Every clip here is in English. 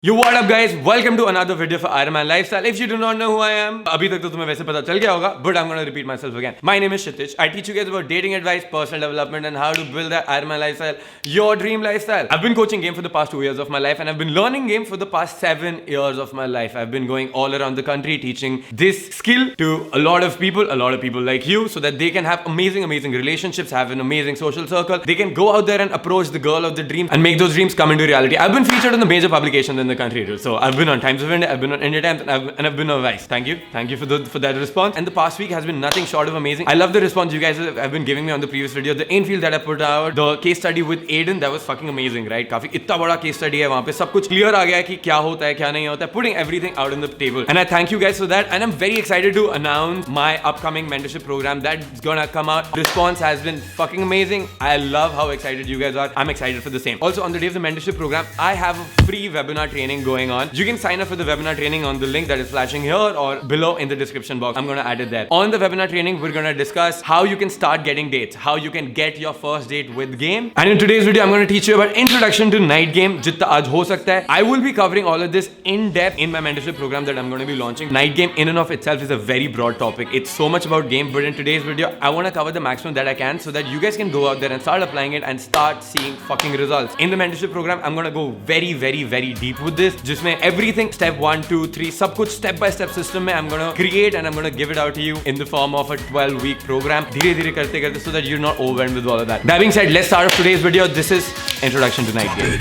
Yo, what up guys? Welcome to another video for Iron Man Lifestyle. If you do not know who I am, अभी तक तो तुम्हें वैसे पता चल गया होगा, but I'm gonna repeat myself again. My name is Kshitij. I teach you guys about dating advice, personal development, and how to build that Iron Man lifestyle, your dream lifestyle. I've been coaching game for the past 2 years of my life, and I've been learning game for the past 7 years of my life. I've been going all around the country teaching this skill to a lot of people like you, so that they can have amazing relationships, have an amazing social circle. They can go out there and approach the girl of the dreams and make those dreams come into reality. I've been featured on the major publications in the country, dude. So I've been on Times of India, I've been on India Times, and I've been on Vice. Thank you for that response. And the past week has been nothing short of amazing. I love the response you guys have been giving me on the previous video. The INFIELD that I put out, the case study with Aiden, that was fucking amazing, right? काफी इतना बड़ा case study है वहाँ पे, सब कुछ clear आ गया है कि क्या होता है क्या नहीं होता है, putting everything out on the table. And I thank you guys for that. And I'm very excited to announce my upcoming mentorship program that's gonna come out. Response has been fucking amazing. I love how excited you guys are. I'm excited for the same. Also, on the day of the mentorship program, I have a free webinar training going on. You can sign up for the webinar training on the link that is flashing here or below in the description box. I'm gonna add it there. On the webinar training, we're gonna discuss how you can start getting dates, how you can get your first date with game. And in today's video, I'm gonna teach you about introduction to night game. जितना आज हो सकता है. I will be covering all of this in depth in my mentorship program that I'm gonna be launching. Night game in and of itself is a very broad topic. It's so much about game, but in today's video, I wanna cover the maximum that I can so that you guys can go out there and start applying it and start seeing fucking results. In the mentorship program, I'm gonna go very deep with this. जिसमें everything step 1, 2, 3 सब कुछ step by step system में I'm gonna create and I'm gonna give it out to you in the form of a 12-week program. धीरे करते so that you're not overwhelmed with all of that. That being said, let's start off today's video. This is introduction to night game.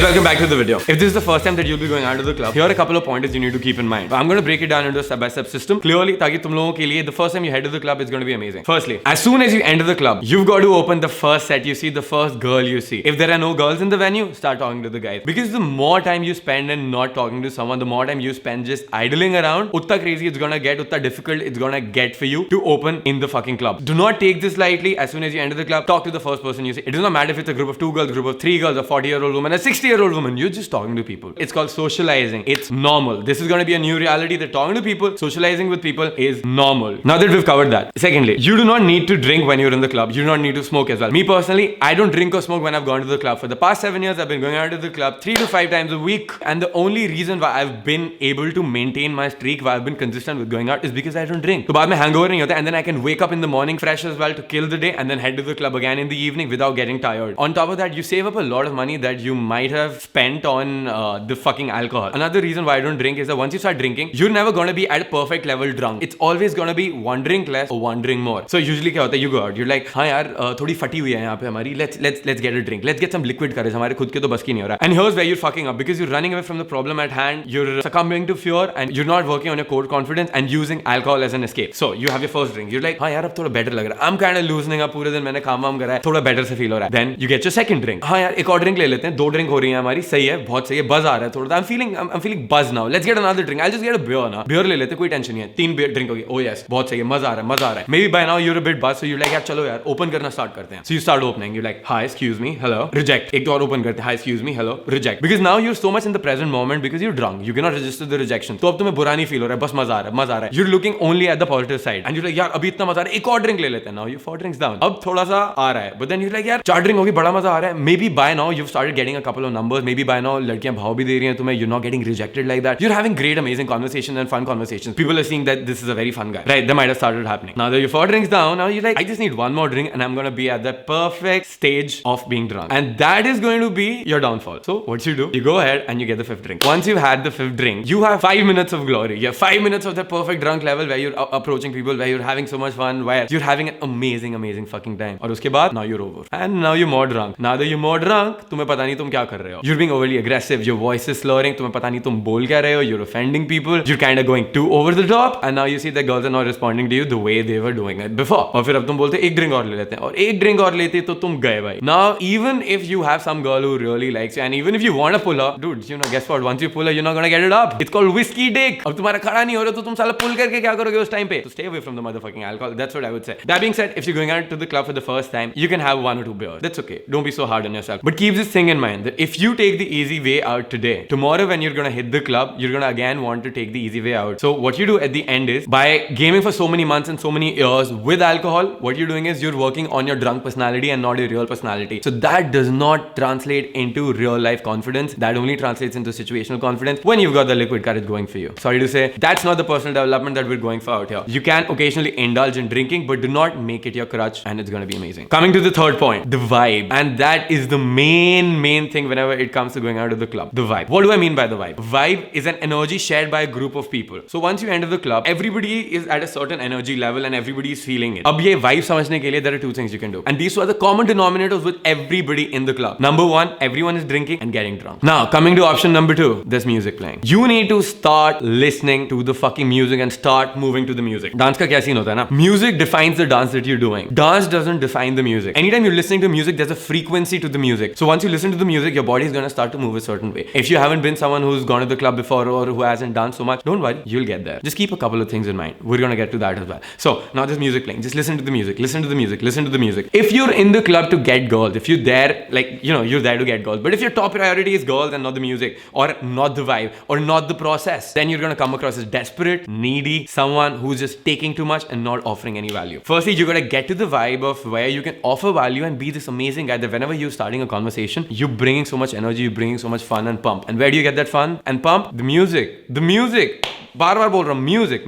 Welcome back to the video. If this is the first time that you'll be going out to the club, here are a couple of pointers you need to keep in mind. I'm going to break it down into a step-by-step system clearly, ताकि तुम लोगों के लिए the first time you head to the club is going to be amazing. Firstly, as soon as you enter the club, you've got to open the first set you see, the first girl you see. If there are no girls in the venue, start talking to the guys. Because the more time you spend in not talking to someone, the more time you spend just idling around, utna crazy it's gonna get, utna difficult it's gonna get for you to open in the fucking club. Do not take this lightly. As soon as you enter the club, talk to the first person you see. It does not matter if it's a group of 2 girls, group of 3 girls, a 40-year-old woman, a 60-year-old woman. You're just talking to people. It's called socializing. It's normal. This is going to be a new reality that talking to people, socializing with people is normal. Now that we've covered that. Secondly, you do not need to drink when you're in the club. You do not need to smoke as well. Me personally, I don't drink or smoke when I've gone to the club. For the past 7 years, I've been going out to the club 3 to 5 times a week. And the only reason why I've been able to maintain my streak, why I've been consistent with going out, is because I don't drink. So बाद में hangover नहीं होता, and then I can wake up in the morning fresh as well to kill the day and then head to the club again in the evening without getting tired. On top of that, you save up a lot of money that you might have spent on the fucking alcohol. Another reason why I don't drink is that once you start drinking, you're never gonna be at a perfect level drunk. It's always gonna be one drink less or one drink more. So usually क्या होता है, you go out, you're like, हाँ यार थोड़ी फटी हुई है यहाँ पे हमारी, let's get a drink, let's get some liquid courage, हमारे खुद के तो बस की नहीं हो रहा. And here's where you're fucking up, because you're running away from the problem at hand, you're succumbing to fear, and you're not working on your core confidence and using alcohol as an escape. So you have your first drink, you're like, हाँ यार अब थोड़ा better लग रहा है, I'm kind of loosening up, पूरे दिन मैंने काम वाम करा है, थोड़ा better से feel हो रहा है. Then you get your second drink, हाँ यार एक और drink ले लेते हैं, 2 drink हो रही है हमारी, सही है, बहुत सही है, buzz आ रहा है थोड़ा. I'm feeling buzz now. Let's get another drink. I'll just get a beer now. Beer ले लेते, कोई टेंशन नहीं है. 3 beer drink होगी. Oh yes, बहुत सही है, मजा आ रहा है. Maybe by now you're a bit buzzed, so you're like, यार चलो यार, open करना start करते हैं. So you start opening. You're like, hi, excuse me, hello, reject. एक तो और open करते हैं. Hi, excuse me, hello, reject. Because now you're so much in the present moment because you're drunk. You cannot register the rejection. तो अब तुम्हें बुरा नहीं feel हो रहा है, बस मजा आ रहा है. You're looking only at the positive side. And you're like, यार अभी इतना मजा आ रहा है, एक और drink ले लेते हैं. Now you're 4 drinks down. अब थोड़ा सा आ रहा है. But then you're like, यार 4 drink होगी, बड़ा मजा आ रहा है. Maybe by now you've started getting a couple of numbers. Maybe by now लड़कियां भाव भी दे रही हैं तुम्हें. You're not getting rejected like that. You're having great, amazing conversations and fun conversations. People are seeing that this is a very fun guy, right? They might have started happening. Now that you're 4 drinks down, now you're like, I just need one more drink and I'm gonna be at the perfect stage of being drunk. And that is going to be your downfall. So what you do, you go ahead and you get the 5th drink. Once you've had the 5th drink, you have 5 minutes of glory. You have 5 minutes of the perfect drunk level where you're approaching people, where you're having so much fun, where you're having an amazing fucking time. और उसके बाद, now you're over. And now you're more drunk. Now that you're more drunk, तुम्हें पता नहीं तुम क्या कर रहे हो. हो. You're being overly aggressive, your voice is slurring, तुम्हें पता नहीं तुम बोल क्या रहे हो, you're offending people, you're kind of going too over the top, and now you see that girls are not responding to you the way they were doing it before. और फिर अब तुम बोलते एक ड्रिंक और ले लेते हैं, और एक ड्रिंक और लेते तो तुम गए भाई. Now even if you have some girl who really likes you, and even if you want to pull her, dude, you know, guess what? Once you pull her, you're not gonna get it up. It's called whiskey dick. अब तुम्हारा खड़ा नहीं हो रहा तो तुम साला pull करके क्या करोगे उस टाइम पे? So stay away from the motherfucking alcohol. That's what I would say. That being said, if you're going out to the club for the first time, you can have 1 or 2 beers. That's okay. Don't be so hard on yourself. But keep this thing in mind that if you take the easy way out today, tomorrow when you're gonna hit the club, you're gonna again want to take the easy way out. So what you do at the end is, by gaming for so many months and so many years with alcohol, what you're doing is you're working on your drunk personality and not your real personality. So that does not translate into real life confidence. That only translates into situational confidence when you've got the liquid courage going for you. Sorry to say, that's not the personal development that we're going for out here. You can occasionally indulge in drinking, but do not make it your crutch, and it's gonna be amazing. Coming to the third point, the vibe. And that is the main thing whenever it comes to going out of the club. The vibe. What do I mean by the vibe? Vibe is an energy shared by a group of people. So once you enter the club, everybody is at a certain energy level and everybody is feeling it. अब ये vibe समझने के लिए there are 2 things you can do. And these are the common denominators with everybody in the club. Number 1, everyone is drinking and getting drunk. Now, coming to option number 2, there's music playing. You need to start listening to the fucking music and start moving to the music. Dance का क्या scene होता है ना? Music defines the dance that you're doing. Dance doesn't define the music. Anytime you're listening to music, there's a frequency to the music. So once you listen to the music, your body is gonna start to move a certain way. If you haven't been someone who's gone to the club before or who hasn't danced so much, don't worry, you'll get there. Just keep a couple of things in mind. We're gonna get to that as well. So now there's music playing. Just listen to the music. Listen to the music. Listen to the music. If you're in the club to get girls, if you're there, like, you know, you're there to get girls, but if your top priority is girls and not the music or not the vibe or not the process, then you're gonna come across as desperate, needy, someone who's just taking too much and not offering any value. Firstly, you gotta get to the vibe of where you can offer value and be this amazing guy that whenever you're starting a conversation, you're bringing so much energy, you're bringing so much fun and pump. And where do you get that fun and pump? The music. The music. बार-बार बोल रहा हूँ, music.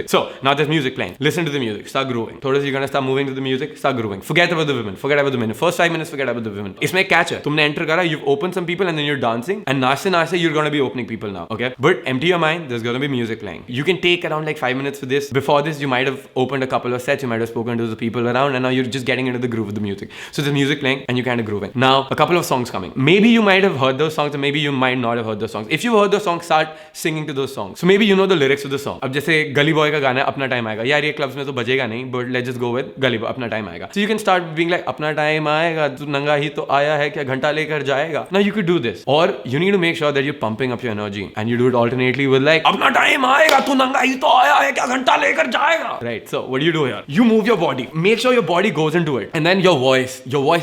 So now there's music playing. Listen to the music. Start grooving. थोड़ा सा you're gonna start moving to the music. Start grooving. Forget about the women. Forget about the men. First 5 minutes, forget about the women. इसमें एक catch है. तुमने enter करा, you've opened some people and then you're dancing. And नाचते you're gonna be opening people now. Okay? But empty your mind. There's gonna be music playing. You can take around like 5 minutes for this. Before this, you might have opened a couple of sets. You might have spoken to the people around, and now you're just getting into the groove of the music. So there's music playing and you're kind of grooving. Now a couple of songs coming. Maybe you might have heard those songs, or maybe you might not have heard those songs. If you heard those songs, start singing to those songs. So maybe you know the lyrics of the song. अब जैसे गली boy का गाना है अपना time आएगा, यार ये क्लब्स में तो बजेगा नहीं, but let's just go with गली बॉय अपना टाइम आएगा. So you can start being like अपना टाइम आएगा, तू नंगा ही तो आया है क्या घंटा लेकर जाएगा. Now you could do this, और you need to make sure that you pumping up your energy and you do it alternately with like अपना टाइम आएगा, तू नंगा ही तो आया है क्या घंटा लेकर जाएगा. Right, so what do you do here? You move your body, make sure your body goes into it, and then your voice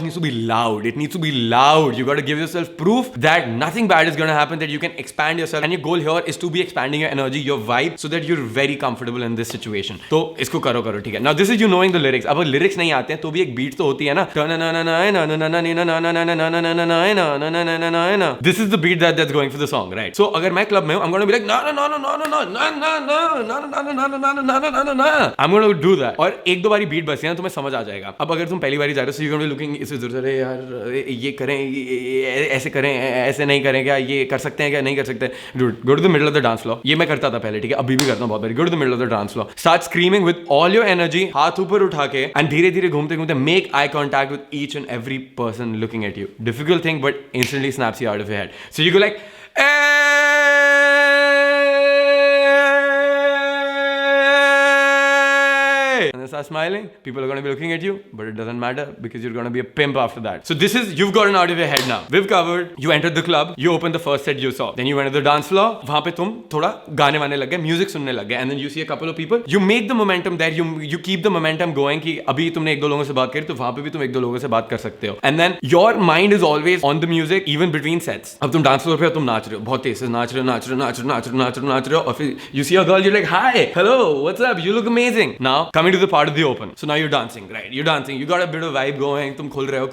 needs to be loud. It needs to be loud. You got to give yourself proof that nothing bad is going to happen, that you can expand yourself, and your goal here is to be expanding your energy, your vibe, so that you're very comfortable in this situation. तो इसको करो ठीक है. Now this is you knowing the lyrics. अब lyrics नहीं आते हैं तो भी एक beat तो होती है ना. This is the beat that's going for the song, right? So अगर मैं club में हूँ, I'm going to be like I'm going to do that. और एक दो बारी beat बसी है तो तुम्हें समझ आ जाएगा. अब अगर तुम पहली बारी जा रहे हो, so you're going to be looking इस इधर से, यार ये करें, ऐसे करें, ऐसे नहीं करें क्या, ये कर सकते हैं क्या, नहीं कर सकते. Dude, go to the middle of the dance floor. ये मैं करता था पहले, ठीक है, अभी भी करता हूँ बहुत बारी. Go to the middle of the dance floor. Start screaming with all your energy. हाथ ऊपर उठा के and धीरे-धीरे घूमते-घूमते make eye contact with each and every person looking at you. Difficult thing, but instantly snaps you out of your head. So you go like, and then start smiling. People are going to be looking at you, but it doesn't matter because you're going to be a pimp after that. So this is, you've gotten out of your head now. We've covered, you entered the club, you opened the first set you saw. Then you went to the dance floor. वहाँ पे तुम थोड़ा गाने वाने लग गए, music सुनने लग गए, and then you see a couple of people. You make the momentum there. You keep the momentum going कि अभी तुमने एक दो लोगों से बात करी तो वहाँ पे भी तुम एक दो लोगों से बात कर सकते हो. And then your mind is always on the music even between sets. अब तुम dance floor पे हो, तुम नाच रहे हो, बहुत तेज से नाच रहे हो, और फिर you see a girl, you're like, hi, hello, what's up, you look amazing. Now coming to the part of the open. So now you're dancing, right? You're dancing. You got a bit of vibe going. तुम खुल रहे हो.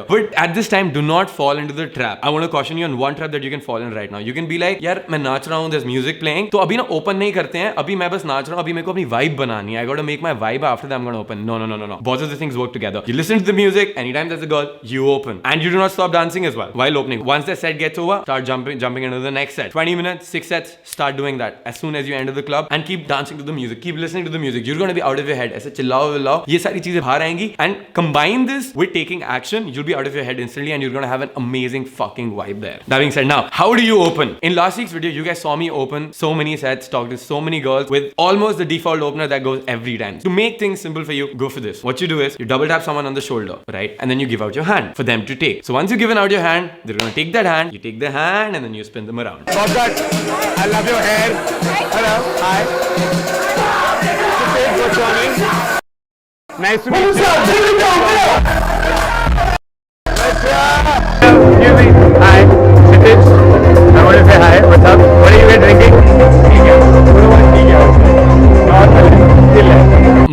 But at this time, do not fall into the trap. I want to caution you on one trap that you can fall in right now. You can be like, यार मैं नाच रहा हूँ, there's music playing. तो अभी ना open नहीं करते हैं. अभी मैं बस नाच रहा हूँ. अभी मेरे को अपनी vibe बनानी है. I got to make my vibe after that I'm going to open. No. Both of the things work together. You listen to the music. Anytime there's a girl, you open. And you do not stop dancing as well while opening. Once the set gets over, start jumping into the next set. 20 minutes, 6 sets. Start doing that as soon as you enter the club and keep dancing to the music. Keep listening to the music. You're going to be out of your head ऐसे चिल्लाओ विल्लाओ, ये सारी चीजें बाहर आएंगी. And combine this with taking action, you'll be out of your head instantly and you're gonna have an amazing fucking vibe there. That being said, now how do you open? In last week's video, you guys saw me open so many sets, talk to so many girls with almost the default opener that goes every time. To make things simple for you, go for this. What you do is you double tap someone on the shoulder, right? And then you give out your hand for them to take. So once you've given out your hand, they're gonna take that hand, you take their hand and then you spin them around. I love your hair. Hello. Hi. What's your name? Nice to meet you. Excuse me. Hi. Kshitij. I want to say hi. What's up? What are you guys drinking?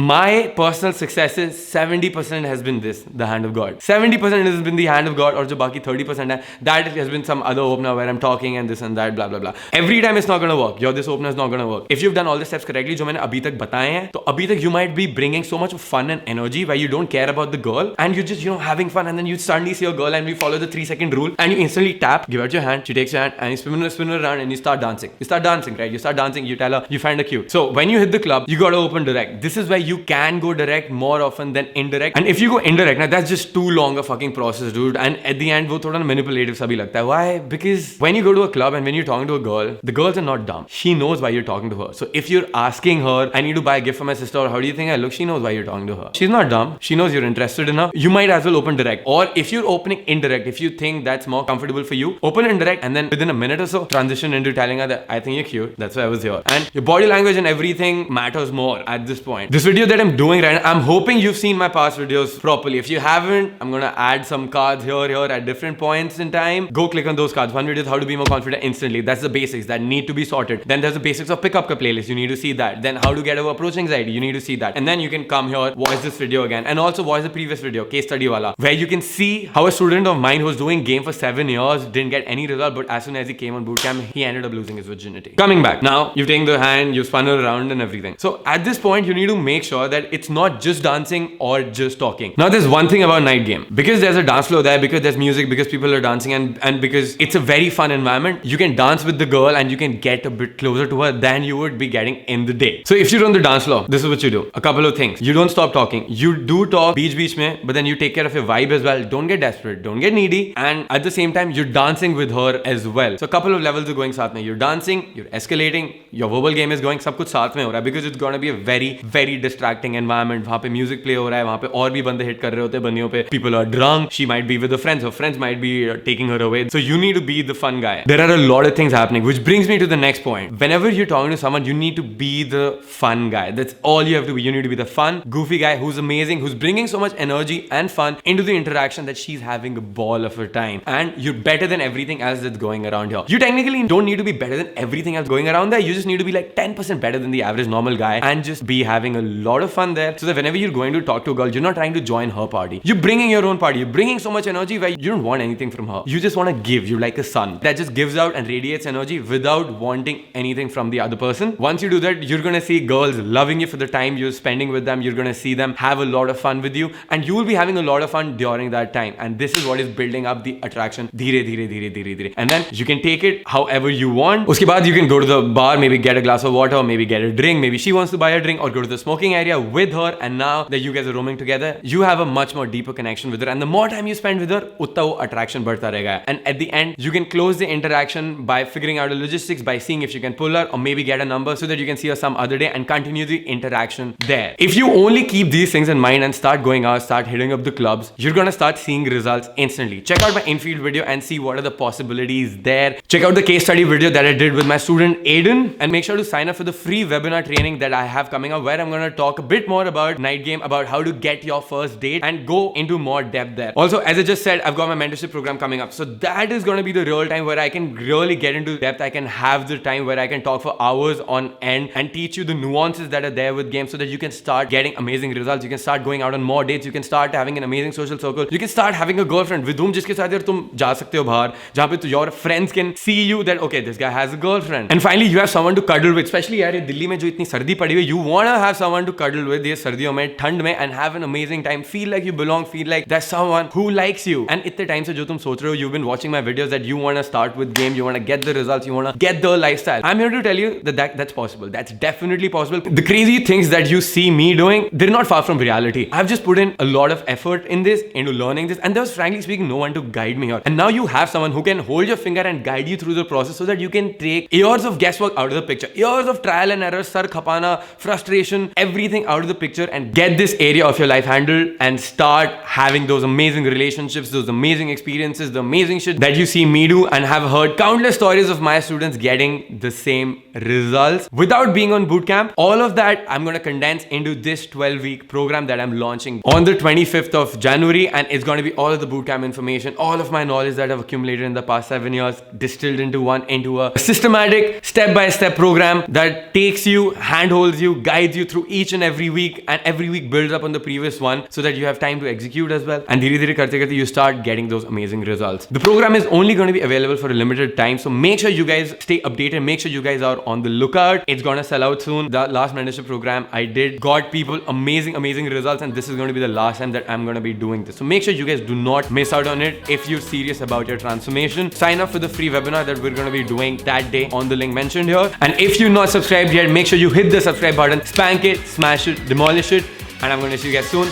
My personal success is 70% has been this, the hand of God. 70% has been the hand of God, or jo baki 30% hai, that has been some other opener where I'm talking and this and that, blah blah blah. Every time it's not gonna work. This opener is not gonna work. If you've done all the steps correctly, jo maine abhi tak bataye hain, to abhi tak you might be bringing so much fun and energy where you don't care about the girl and you're just having fun, and then you suddenly see a girl and you follow the 3-second rule and you instantly tap, give out your hand, she takes your hand and you spin her around and you start dancing. You start dancing, right? You start dancing, you tell her you find her cute. So when you hit the club, you gotta open direct. This is where you can go direct more often than indirect. And if you go indirect, now that's just too long a fucking process, dude. And at the end, wo thoda manipulative sa bhi lagta hai. Why? Because when you go to a club and when you're talking to a girl, the girls are not dumb. She knows why you're talking to her. So if you're asking her, I need to buy a gift for my sister, or how do you think I look? She knows why you're talking to her. She's not dumb. She knows you're interested in her. You might as well open direct. Or if you're opening indirect, if you think that's more comfortable for you, open indirect and then within a minute or so, transition into telling her that I think you're cute. That's why I was here. And your body language and everything matters more at this point. This video that I'm doing right now, I'm hoping you've seen my past videos properly. If you haven't, I'm gonna add some cards here at different points in time. Go click on those cards. One video is how to be more confident instantly. That's the basics that need to be sorted. Then there's the basics of pickup playlist. You need to see that. Then how to get over approach anxiety. You need to see that. And then you can come here, watch this video again, and also watch the previous video, case study wala, where you can see how a student of mine who was doing game for 7 years didn't get any result, but as soon as he came on bootcamp, he ended up losing his virginity. Coming back. Now, you've taken the hand, you've spun her around and everything. So at this point, you need to make sure that it's not just dancing or just talking. Now, there's one thing about night game. Because there's a dance floor there, because there's music, because people are dancing, and because it's a very fun environment, you can dance with the girl and you can get a bit closer to her than you would be getting in the day. So if you're on the dance floor, this is what you do. A couple of things. You don't stop talking. You do talk beach mein, but then you take care of your vibe as well. Don't get desperate. Don't get needy. And at the same time, you're dancing with her as well. So a couple of levels are going saath mein. You're dancing, you're escalating, your verbal game is going, सब कुछ साथ में हो रहा है, because it's gonna be a very, very distracting environment. वहाँ पे music play हो रहा है, वहाँ पे और भी बंदे hit कर रहे होते हैं बंदियों पे. People are drunk. She might be with her friends. Her friends might be taking her away. So you need to be the fun guy. There are a lot of things happening, which brings me to the next point. Whenever you're talking to someone, you need to be the fun guy. That's all you have to be. You need to be the fun, goofy guy who's amazing, who's bringing so much energy and fun into the interaction that she's having a ball of her time. And you're better than everything else that's going around here. You technically don't need to be better than everything else going around there. You just need to be like 10% better than the average normal guy and just be having a lot of fun there. So that whenever you're going to talk to a girl, you're not trying to join her party. You're bringing your own party. You're bringing so much energy where you don't want anything from her. You just want to give. You're like a sun that just gives out and radiates energy without wanting anything from the other person. Once you do that, you're going to see girls loving you for the time you're spending with them. You're going to see them have a lot of fun with you, and you will be having a lot of fun during that time. And this is what is building up the attraction. Dheere, dheere, dheere, dheere, dheere. And then you can take it however you want. Uske baad you can go to the bar, maybe get a glass of water, maybe get a drink. Maybe she wants to buy a drink, or go to the smoking area with her. And now that you guys are roaming together, you have a much more deeper connection with her. And the more time you spend with her, utta wo attraction badhta rahega. And at the end, you can close the interaction by figuring out the logistics, by seeing if you can pull her or maybe get a number so that you can see her some other day and continue the interaction there. If you only keep these things in mind and start going out, start hitting up the clubs, you're gonna start seeing results instantly. Check out my INFIELD video and see what are the possibilities there. Check out the case study video that I did with my student Aiden, and make sure to sign up for the free webinar training that I have coming up, where I'm gonna talk a bit more about night game, about how to get your first date and go into more depth there. Also, as I just said, I've got my mentorship program coming up. So that is gonna be the real time where I can really get into depth. I can have the time where I can talk for hours on end and teach you the nuances that are there with games so that you can start getting amazing results. You can start going out on more dates. You can start having an amazing social circle. You can start having a girlfriend with whom जिसके साथ यार तुम जा सकते हो बाहर, जहाँ पे your friends can see you that okay, this guy has a girlfriend. And finally, you have someone to cuddle with. Especially यार ये दिल्ली में जो इतनी सर्दी पड़ी हुई है, you wanna have someone to cuddle with ये सर्दियों में ठंड में and have an amazing time. Feel like you belong. Feel like there's someone who likes you. And इतने time से जो तुम सोच रहे हो, you've been watching my videos that you want to start with game, you want to get the results, you want to get the lifestyle. I'm here to tell you that's possible. That's definitely possible. The crazy things that you see me doing, they're not far from reality. I've just put in a lot of effort in this, into learning this, and there was frankly speaking no one to guide me here. And now you have someone who can hold your finger and guide you through the process so that you can take years of guesswork out of the picture, years of trial and error, sar khapana, frustration, everything out of the picture, and get this area of your life handled and start having those amazing relationships, those amazing experiences, the amazing shit that you see me do, and have heard countless stories of my students getting the same results without being on bootcamp. All of that I'm going to condense into this 12-week program that I'm launching on the 25th of January, and it's going to be all of the bootcamp information, all of my knowledge that I've accumulated in the past 7 years, distilled into a systematic step-by-step program that takes you, handholds you, guides you through each and every week, and every week builds up on the previous one so that you have time to execute as well, and dheere dheere karte karte you start getting those amazing results. The program is only going to be available for a limited time, so make sure you guys stay updated, make sure you guys are on the lookout. It's gonna sell out soon. The last mentorship program I did got people amazing results, and this is going to be the last time that I'm going to be doing this, so make sure you guys do not miss out on it. If you're serious about your transformation, sign up for the free webinar that we're going to be doing that day on the link mentioned here. And if you're not subscribed yet, make sure you hit the subscribe button, spank it, smash it, demolish it, and I'm going to see you guys soon.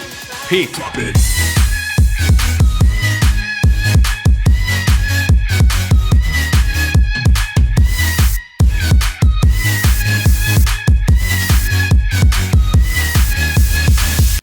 Peace.